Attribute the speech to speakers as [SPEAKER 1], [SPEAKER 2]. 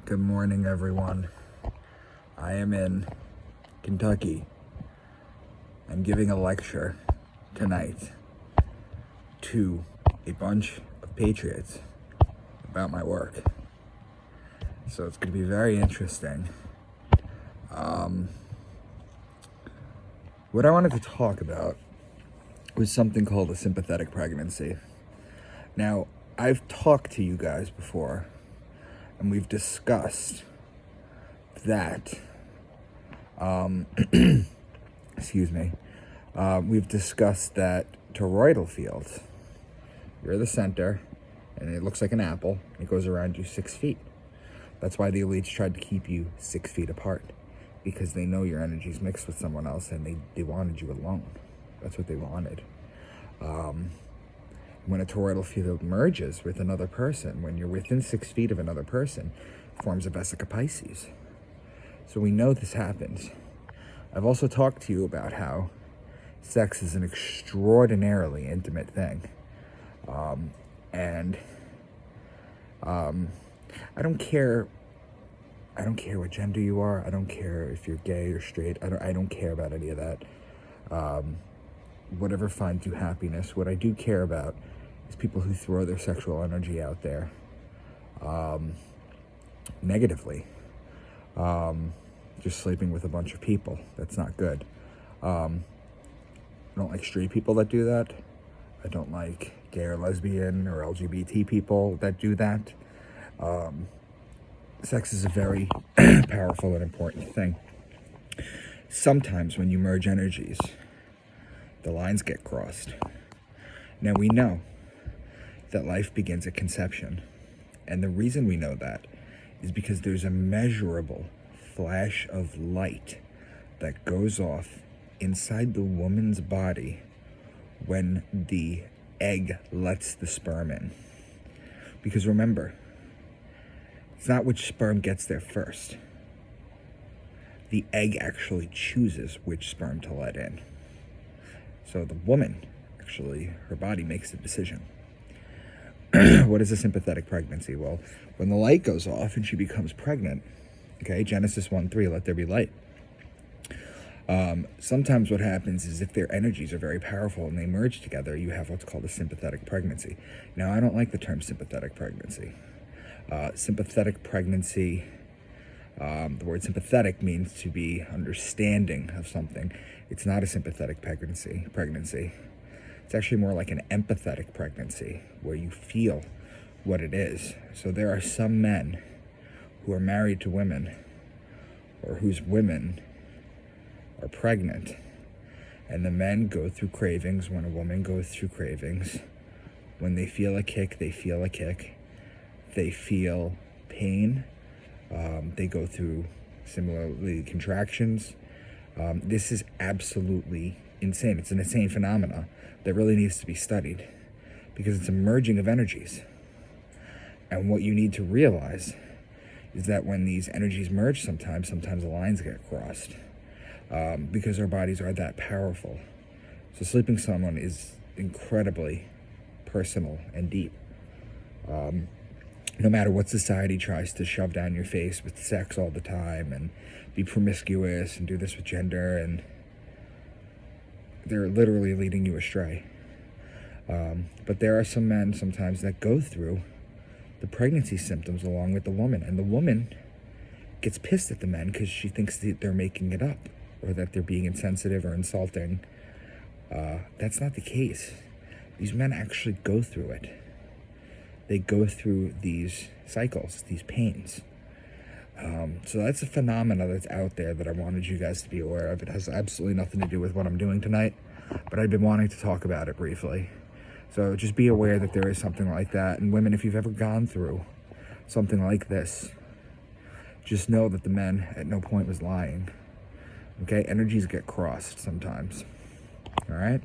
[SPEAKER 1] Good morning, everyone. I am in Kentucky. I'm giving a lecture tonight to a bunch of patriots about my work. So it's going to be very interesting. What I wanted to talk about was something called a sympathetic pregnancy. Now, I've talked to you guys before, and we've discussed that, we've discussed that toroidal field. You're the center, and it looks like an apple. It goes around you 6 feet. That's why the elites tried to keep you 6 feet apart, because they know your energy's mixed with someone else, and they wanted you alone. That's what they wanted. When a toroidal field merges with another person, when you're within 6 feet of another person, it forms a vesica Pisces. So we know this happens. I've also talked to you about how sex is an extraordinarily intimate thing. I don't care what gender you are. I don't care if you're gay or straight. I don't care about any of that. Whatever finds you happiness. What I do care about is people who throw their sexual energy out there negatively. Just sleeping with a bunch of people. That's not good. I don't like straight people that do that. I don't like gay or lesbian or LGBT people that do that. Sex is a very powerful and important thing. Sometimes when you merge energies, the lines get crossed. Now we know that life begins at conception. And the reason we know that is because there's a measurable flash of light that goes off inside the woman's body when the egg lets the sperm in. Because remember, it's not which sperm gets there first. The egg actually chooses which sperm to let in. So the woman, actually, her body makes the decision. What is a sympathetic pregnancy? Well, when the light goes off and she becomes pregnant, okay, Genesis 1:3, let there be light. Sometimes what happens is if their energies are very powerful and they merge together, you have what's called a sympathetic pregnancy. Now, I don't like the term sympathetic pregnancy. Sympathetic pregnancy, the word sympathetic means to be understanding of something. It's not a sympathetic pregnancy. It's actually more like an empathetic pregnancy, where you feel what it is. So there are some men who are married to women, or whose women are pregnant, and the men go through cravings when a woman goes through cravings. When they feel a kick, they feel a kick. They feel pain. They go through, similarly, contractions. This is absolutely insane. It's an insane phenomena that really needs to be studied, because it's a merging of energies. And what you need to realize is that when these energies merge, sometimes the lines get crossed, because our bodies are that powerful. So sleeping with someone is incredibly personal and deep. No matter what society tries to shove down your face with sex all the time and be promiscuous and do this with gender, and they're literally leading you astray. But there are some men sometimes that go through the pregnancy symptoms along with the woman, and the woman gets pissed at the men because she thinks that they're making it up, or that they're being insensitive or insulting. That's not the case. These men actually go through it. They go through these cycles, these pains. So that's a phenomena that's out there that I wanted you guys to be aware of. It has absolutely nothing to do with what I'm doing tonight, but I've been wanting to talk about it briefly. So just be aware that there is something like that. And women, if you've ever gone through something like this, just know that the men at no point was lying. Okay? Energies get crossed sometimes. All right?